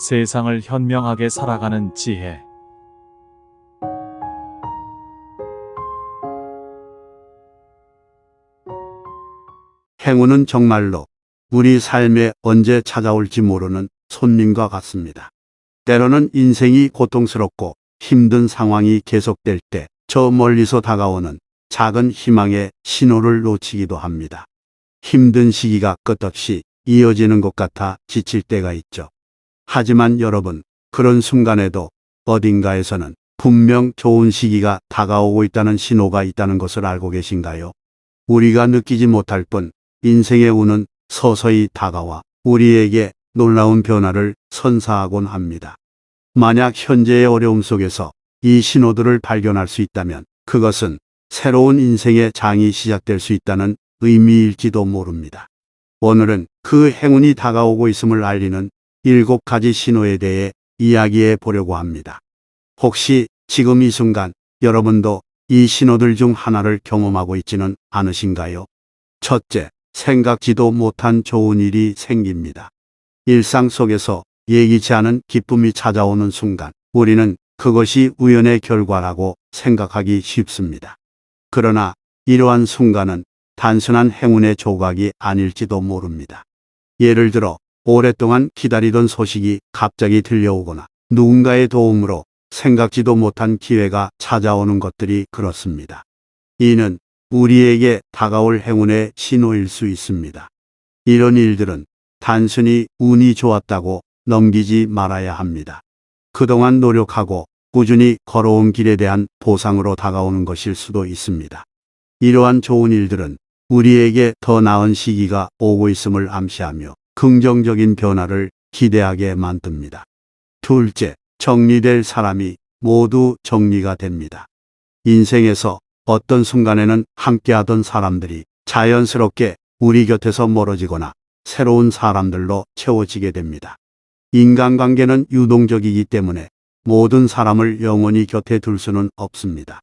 세상을 현명하게 살아가는 지혜. 행운은 정말로 우리 삶에 언제 찾아올지 모르는 손님과 같습니다. 때로는 인생이 고통스럽고 힘든 상황이 계속될 때 저 멀리서 다가오는 작은 희망의 신호를 놓치기도 합니다. 힘든 시기가 끝없이 이어지는 것 같아 지칠 때가 있죠. 하지만 여러분, 그런 순간에도 어딘가에서는 분명 좋은 시기가 다가오고 있다는 신호가 있다는 것을 알고 계신가요? 우리가 느끼지 못할 뿐 인생의 운은 서서히 다가와 우리에게 놀라운 변화를 선사하곤 합니다. 만약 현재의 어려움 속에서 이 신호들을 발견할 수 있다면 그것은 새로운 인생의 장이 시작될 수 있다는 의미일지도 모릅니다. 오늘은 그 행운이 다가오고 있음을 알리는 7가지 신호에 대해 이야기해 보려고 합니다. 혹시 지금 이 순간 여러분도 이 신호들 중 하나를 경험하고 있지는 않으신가요? 첫째, 생각지도 못한 좋은 일이 생깁니다. 일상 속에서 예기치 않은 기쁨이 찾아오는 순간 우리는 그것이 우연의 결과라고 생각하기 쉽습니다. 그러나 이러한 순간은 단순한 행운의 조각이 아닐지도 모릅니다. 예를 들어 오랫동안 기다리던 소식이 갑자기 들려오거나 누군가의 도움으로 생각지도 못한 기회가 찾아오는 것들이 그렇습니다. 이는 우리에게 다가올 행운의 신호일 수 있습니다. 이런 일들은 단순히 운이 좋았다고 넘기지 말아야 합니다. 그동안 노력하고 꾸준히 걸어온 길에 대한 보상으로 다가오는 것일 수도 있습니다. 이러한 좋은 일들은 우리에게 더 나은 시기가 오고 있음을 암시하며 긍정적인 변화를 기대하게 만듭니다. 둘째, 정리될 사람이 모두 정리가 됩니다. 인생에서 어떤 순간에는 함께하던 사람들이 자연스럽게 우리 곁에서 멀어지거나 새로운 사람들로 채워지게 됩니다. 인간관계는 유동적이기 때문에 모든 사람을 영원히 곁에 둘 수는 없습니다.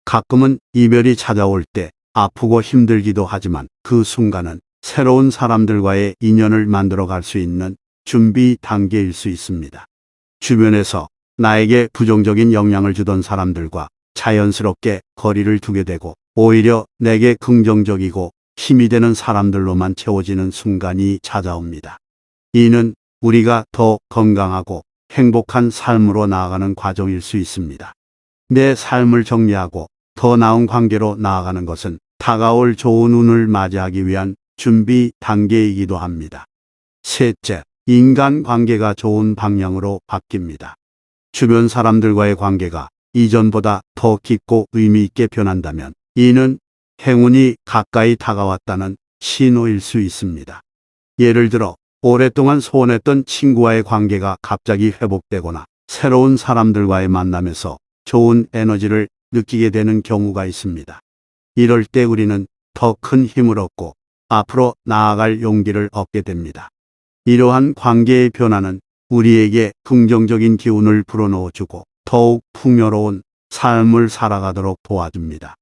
가끔은 이별이 찾아올 때 아프고 힘들기도 하지만 그 순간은 새로운 사람들과의 인연을 만들어갈 수 있는 준비 단계일 수 있습니다. 주변에서 나에게 부정적인 영향을 주던 사람들과 자연스럽게 거리를 두게 되고 오히려 내게 긍정적이고 힘이 되는 사람들로만 채워지는 순간이 찾아옵니다. 이는 우리가 더 건강하고 행복한 삶으로 나아가는 과정일 수 있습니다. 내 삶을 정리하고 더 나은 관계로 나아가는 것은 다가올 좋은 운을 맞이하기 위한 준비 단계이기도 합니다. 셋째, 인간관계가 좋은 방향으로 바뀝니다. 주변 사람들과의 관계가 이전보다 더 깊고 의미 있게 변한다면 이는 행운이 가까이 다가왔다는 신호일 수 있습니다. 예를 들어 오랫동안 소원했던 친구와의 관계가 갑자기 회복되거나 새로운 사람들과의 만남에서 좋은 에너지를 느끼게 되는 경우가 있습니다. 이럴 때 우리는 더 큰 힘을 얻고 앞으로 나아갈 용기를 얻게 됩니다. 이러한 관계의 변화는 우리에게 긍정적인 기운을 불어넣어주고 더욱 풍요로운 삶을 살아가도록 도와줍니다.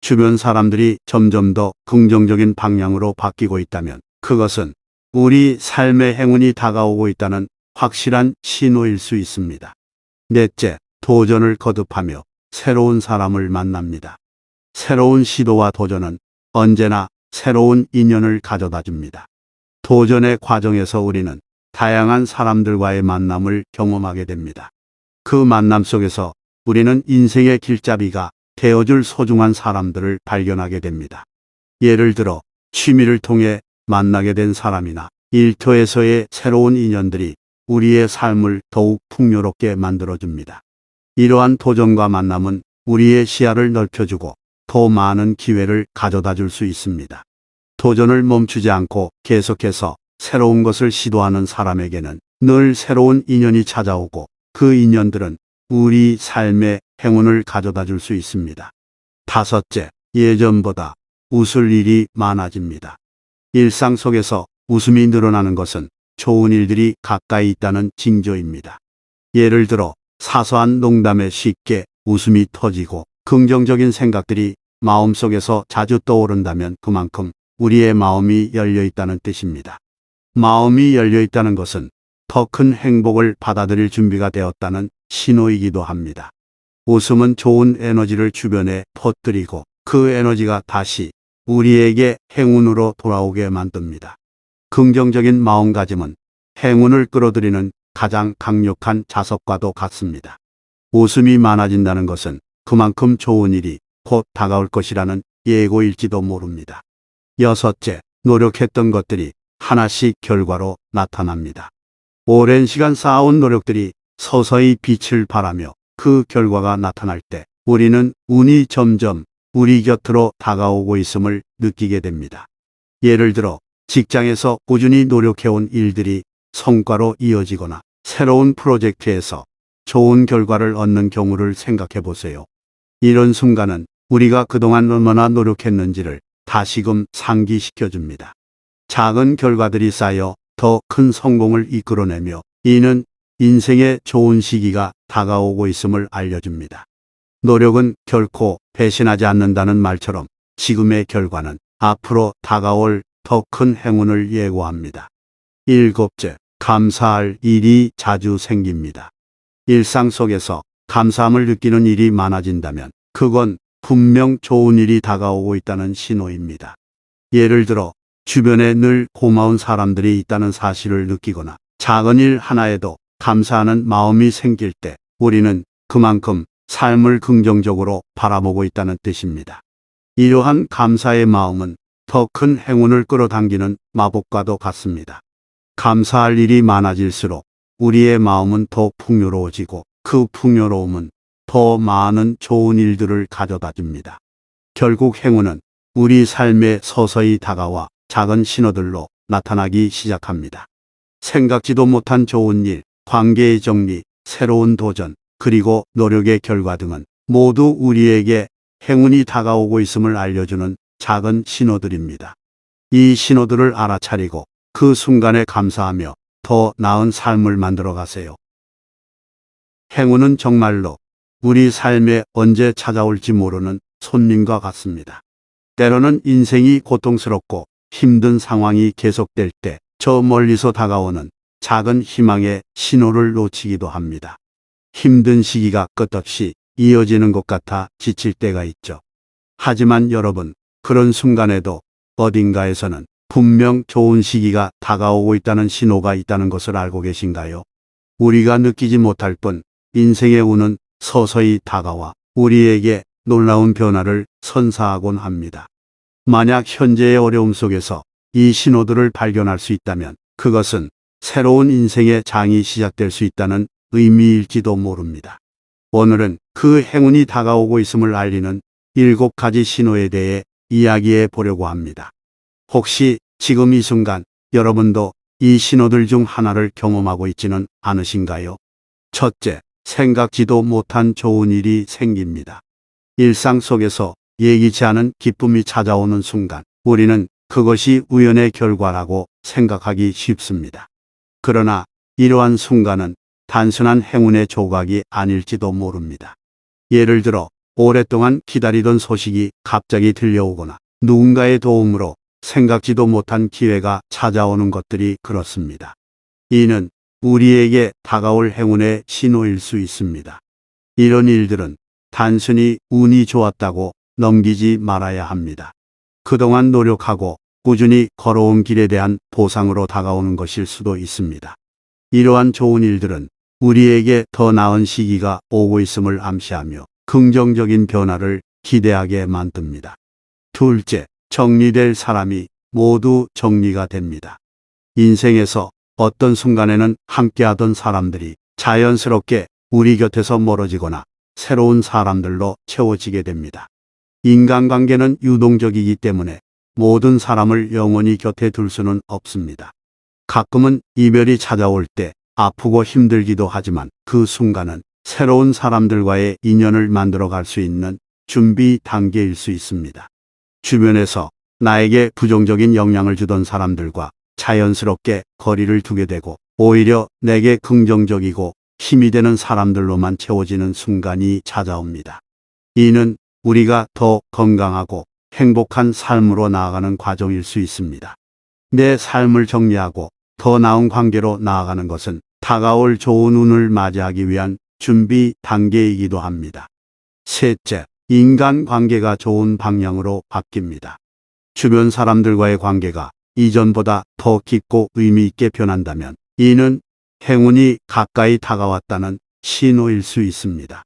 주변 사람들이 점점 더 긍정적인 방향으로 바뀌고 있다면 그것은 우리 삶의 행운이 다가오고 있다는 확실한 신호일 수 있습니다. 넷째, 도전을 거듭하며 새로운 사람을 만납니다. 새로운 시도와 도전은 언제나 새로운 인연을 가져다 줍니다. 도전의 과정에서 우리는 다양한 사람들과의 만남을 경험하게 됩니다. 그 만남 속에서 우리는 인생의 길잡이가 되어줄 소중한 사람들을 발견하게 됩니다. 예를 들어 취미를 통해 만나게 된 사람이나 일터에서의 새로운 인연들이 우리의 삶을 더욱 풍요롭게 만들어줍니다. 이러한 도전과 만남은 우리의 시야를 넓혀주고 더 많은 기회를 가져다 줄 수 있습니다. 도전을 멈추지 않고 계속해서 새로운 것을 시도하는 사람에게는 늘 새로운 인연이 찾아오고 그 인연들은 우리 삶에 행운을 가져다 줄 수 있습니다. 다섯째, 예전보다 웃을 일이 많아집니다. 일상 속에서 웃음이 늘어나는 것은 좋은 일들이 가까이 있다는 징조입니다. 예를 들어 사소한 농담에 쉽게 웃음이 터지고 긍정적인 생각들이 마음속에서 자주 떠오른다면 그만큼 우리의 마음이 열려 있다는 뜻입니다. 마음이 열려 있다는 것은 더 큰 행복을 받아들일 준비가 되었다는 신호이기도 합니다. 웃음은 좋은 에너지를 주변에 퍼뜨리고 그 에너지가 다시 우리에게 행운으로 돌아오게 만듭니다. 긍정적인 마음가짐은 행운을 끌어들이는 가장 강력한 자석과도 같습니다. 웃음이 많아진다는 것은 그만큼 좋은 일이 곧 다가올 것이라는 예고일지도 모릅니다. 여섯째, 노력했던 것들이 하나씩 결과로 나타납니다. 오랜 시간 쌓아온 노력들이 서서히 빛을 발하며 그 결과가 나타날 때 우리는 운이 점점 우리 곁으로 다가오고 있음을 느끼게 됩니다. 예를 들어 직장에서 꾸준히 노력해온 일들이 성과로 이어지거나 새로운 프로젝트에서 좋은 결과를 얻는 경우를 생각해 보세요. 이런 순간은 우리가 그동안 얼마나 노력했는지를 다시금 상기시켜 줍니다. 작은 결과들이 쌓여 더 큰 성공을 이끌어내며 이는 인생의 좋은 시기가 다가오고 있음을 알려줍니다. 노력은 결코 배신하지 않는다는 말처럼 지금의 결과는 앞으로 다가올 더 큰 행운을 예고합니다. 일곱째, 감사할 일이 자주 생깁니다. 일상 속에서 감사함을 느끼는 일이 많아진다면 그건 분명 좋은 일이 다가오고 있다는 신호입니다. 예를 들어 주변에 늘 고마운 사람들이 있다는 사실을 느끼거나 작은 일 하나에도 감사하는 마음이 생길 때 우리는 그만큼 삶을 긍정적으로 바라보고 있다는 뜻입니다. 이러한 감사의 마음은 더 큰 행운을 끌어당기는 마법과도 같습니다. 감사할 일이 많아질수록 우리의 마음은 더 풍요로워지고 그 풍요로움은 더 많은 좋은 일들을 가져다 줍니다. 결국 행운은 우리 삶에 서서히 다가와 작은 신호들로 나타나기 시작합니다. 생각지도 못한 좋은 일, 관계의 정리, 새로운 도전, 그리고 노력의 결과 등은 모두 우리에게 행운이 다가오고 있음을 알려주는 작은 신호들입니다. 이 신호들을 알아차리고 그 순간에 감사하며 더 나은 삶을 만들어 가세요. 행운은 정말로 우리 삶에 언제 찾아올지 모르는 손님과 같습니다. 때로는 인생이 고통스럽고 힘든 상황이 계속될 때 저 멀리서 다가오는 작은 희망의 신호를 놓치기도 합니다. 힘든 시기가 끝없이 이어지는 것 같아 지칠 때가 있죠. 하지만 여러분, 그런 순간에도 어딘가에서는 분명 좋은 시기가 다가오고 있다는 신호가 있다는 것을 알고 계신가요? 우리가 느끼지 못할 뿐 인생의 운은 서서히 다가와 우리에게 놀라운 변화를 선사하곤 합니다. 만약 현재의 어려움 속에서 이 신호들을 발견할 수 있다면 그것은 새로운 인생의 장이 시작될 수 있다는 의미일지도 모릅니다. 오늘은 그 행운이 다가오고 있음을 알리는 7가지 신호에 대해 이야기해 보려고 합니다. 혹시 지금 이 순간 여러분도 이 신호들 중 하나를 경험하고 있지는 않으신가요? 첫째, 생각지도 못한 좋은 일이 생깁니다. 일상 속에서 예기치 않은 기쁨이 찾아오는 순간 우리는 그것이 우연의 결과라고 생각하기 쉽습니다. 그러나 이러한 순간은 단순한 행운의 조각이 아닐지도 모릅니다. 예를 들어 오랫동안 기다리던 소식이 갑자기 들려오거나 누군가의 도움으로 생각지도 못한 기회가 찾아오는 것들이 그렇습니다. 이는 우리에게 다가올 행운의 신호일 수 있습니다. 이런 일들은 단순히 운이 좋았다고 넘기지 말아야 합니다. 그동안 노력하고 꾸준히 걸어온 길에 대한 보상으로 다가오는 것일 수도 있습니다. 이러한 좋은 일들은 우리에게 더 나은 시기가 오고 있음을 암시하며 긍정적인 변화를 기대하게 만듭니다. 둘째, 정리될 사람이 모두 정리가 됩니다. 인생에서 어떤 순간에는 함께하던 사람들이 자연스럽게 우리 곁에서 멀어지거나 새로운 사람들로 채워지게 됩니다. 인간관계는 유동적이기 때문에 모든 사람을 영원히 곁에 둘 수는 없습니다. 가끔은 이별이 찾아올 때 아프고 힘들기도 하지만 그 순간은 새로운 사람들과의 인연을 만들어 갈 수 있는 준비 단계일 수 있습니다. 주변에서 나에게 부정적인 영향을 주던 사람들과 자연스럽게 거리를 두게 되고 오히려 내게 긍정적이고 힘이 되는 사람들로만 채워지는 순간이 찾아옵니다. 이는 우리가 더 건강하고 행복한 삶으로 나아가는 과정일 수 있습니다. 내 삶을 정리하고 더 나은 관계로 나아가는 것은 다가올 좋은 운을 맞이하기 위한 준비 단계이기도 합니다. 셋째, 인간 관계가 좋은 방향으로 바뀝니다. 주변 사람들과의 관계가 이전보다 더 깊고 의미 있게 변한다면 이는 행운이 가까이 다가왔다는 신호일 수 있습니다.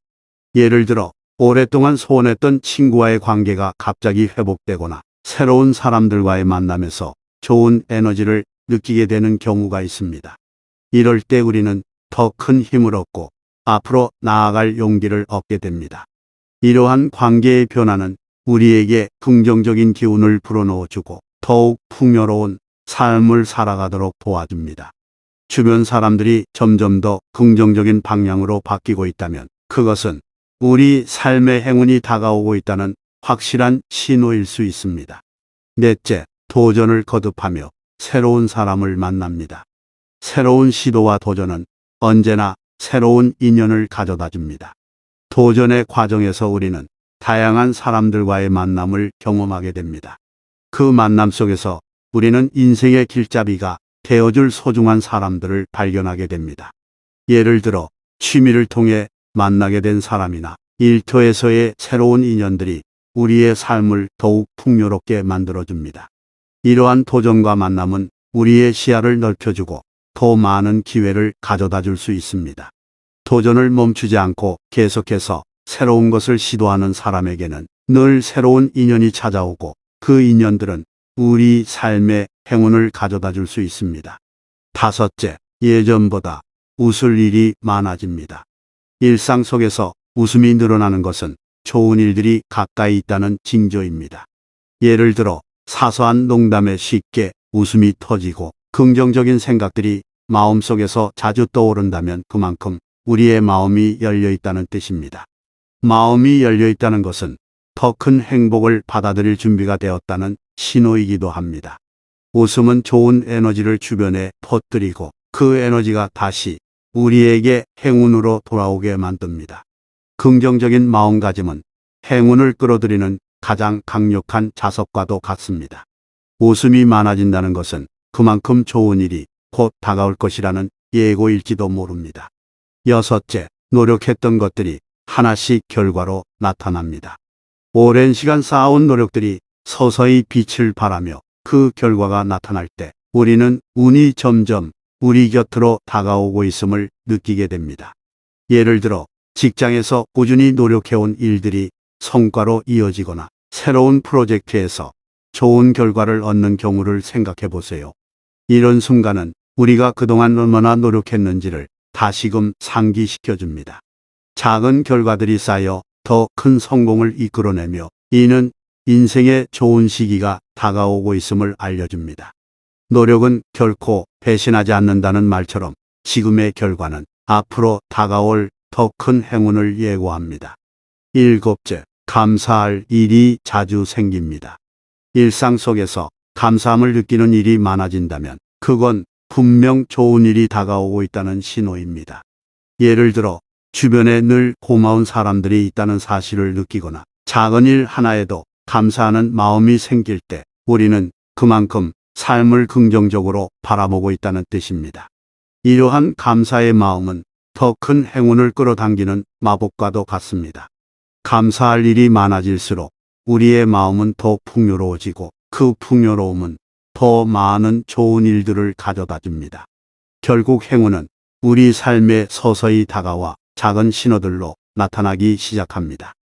예를 들어 오랫동안 소원했던 친구와의 관계가 갑자기 회복되거나 새로운 사람들과의 만남에서 좋은 에너지를 느끼게 되는 경우가 있습니다. 이럴 때 우리는 더 큰 힘을 얻고 앞으로 나아갈 용기를 얻게 됩니다. 이러한 관계의 변화는 우리에게 긍정적인 기운을 불어넣어주고 더욱 풍요로운 삶을 살아가도록 도와줍니다. 주변 사람들이 점점 더 긍정적인 방향으로 바뀌고 있다면 그것은 우리 삶의 행운이 다가오고 있다는 확실한 신호일 수 있습니다. 넷째, 도전을 거듭하며 새로운 사람을 만납니다. 새로운 시도와 도전은 언제나 새로운 인연을 가져다 줍니다. 도전의 과정에서 우리는 다양한 사람들과의 만남을 경험하게 됩니다. 그 만남 속에서 우리는 인생의 길잡이가 되어줄 소중한 사람들을 발견하게 됩니다. 예를 들어 취미를 통해 만나게 된 사람이나 일터에서의 새로운 인연들이 우리의 삶을 더욱 풍요롭게 만들어줍니다. 이러한 도전과 만남은 우리의 시야를 넓혀주고 더 많은 기회를 가져다 줄 수 있습니다. 도전을 멈추지 않고 계속해서 새로운 것을 시도하는 사람에게는 늘 새로운 인연이 찾아오고 그 인연들은 우리 삶에 행운을 가져다 줄 수 있습니다. 다섯째, 예전보다 웃을 일이 많아집니다. 일상 속에서 웃음이 늘어나는 것은 좋은 일들이 가까이 있다는 징조입니다. 예를 들어 사소한 농담에 쉽게 웃음이 터지고 긍정적인 생각들이 마음속에서 자주 떠오른다면 그만큼 우리의 마음이 열려 있다는 뜻입니다. 마음이 열려 있다는 것은 더 큰 행복을 받아들일 준비가 되었다는 신호이기도 합니다. 웃음은 좋은 에너지를 주변에 퍼뜨리고 그 에너지가 다시 우리에게 행운으로 돌아오게 만듭니다. 긍정적인 마음가짐은 행운을 끌어들이는 가장 강력한 자석과도 같습니다. 웃음이 많아진다는 것은 그만큼 좋은 일이 곧 다가올 것이라는 예고일지도 모릅니다. 여섯째, 노력했던 것들이 하나씩 결과로 나타납니다. 오랜 시간 쌓아온 노력들이 서서히 빛을 발하며 그 결과가 나타날 때 우리는 운이 점점 우리 곁으로 다가오고 있음을 느끼게 됩니다. 예를 들어 직장에서 꾸준히 노력해온 일들이 성과로 이어지거나 새로운 프로젝트에서 좋은 결과를 얻는 경우를 생각해 보세요. 이런 순간은 우리가 그동안 얼마나 노력했는지를 다시금 상기시켜 줍니다. 작은 결과들이 쌓여 더 큰 성공을 이끌어내며 이는 인생의 좋은 시기가 다가오고 있음을 알려줍니다. 노력은 결코 배신하지 않는다는 말처럼 지금의 결과는 앞으로 다가올 더 큰 행운을 예고합니다. 일곱째, 감사할 일이 자주 생깁니다. 일상 속에서 감사함을 느끼는 일이 많아진다면 그건 분명 좋은 일이 다가오고 있다는 신호입니다. 예를 들어 주변에 늘 고마운 사람들이 있다는 사실을 느끼거나 작은 일 하나에도 감사하는 마음이 생길 때 우리는 그만큼 삶을 긍정적으로 바라보고 있다는 뜻입니다. 이러한 감사의 마음은 더 큰 행운을 끌어당기는 마법과도 같습니다. 감사할 일이 많아질수록 우리의 마음은 더 풍요로워지고 그 풍요로움은 더 많은 좋은 일들을 가져다 줍니다. 결국 행운은 우리 삶에 서서히 다가와 작은 신호들로 나타나기 시작합니다.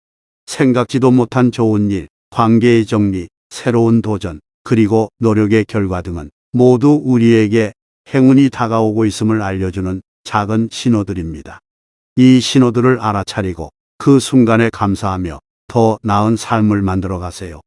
생각지도 못한 좋은 일, 관계의 정리, 새로운 도전, 그리고 노력의 결과 등은 모두 우리에게 행운이 다가오고 있음을 알려주는 작은 신호들입니다. 이 신호들을 알아차리고 그 순간에 감사하며 더 나은 삶을 만들어 가세요.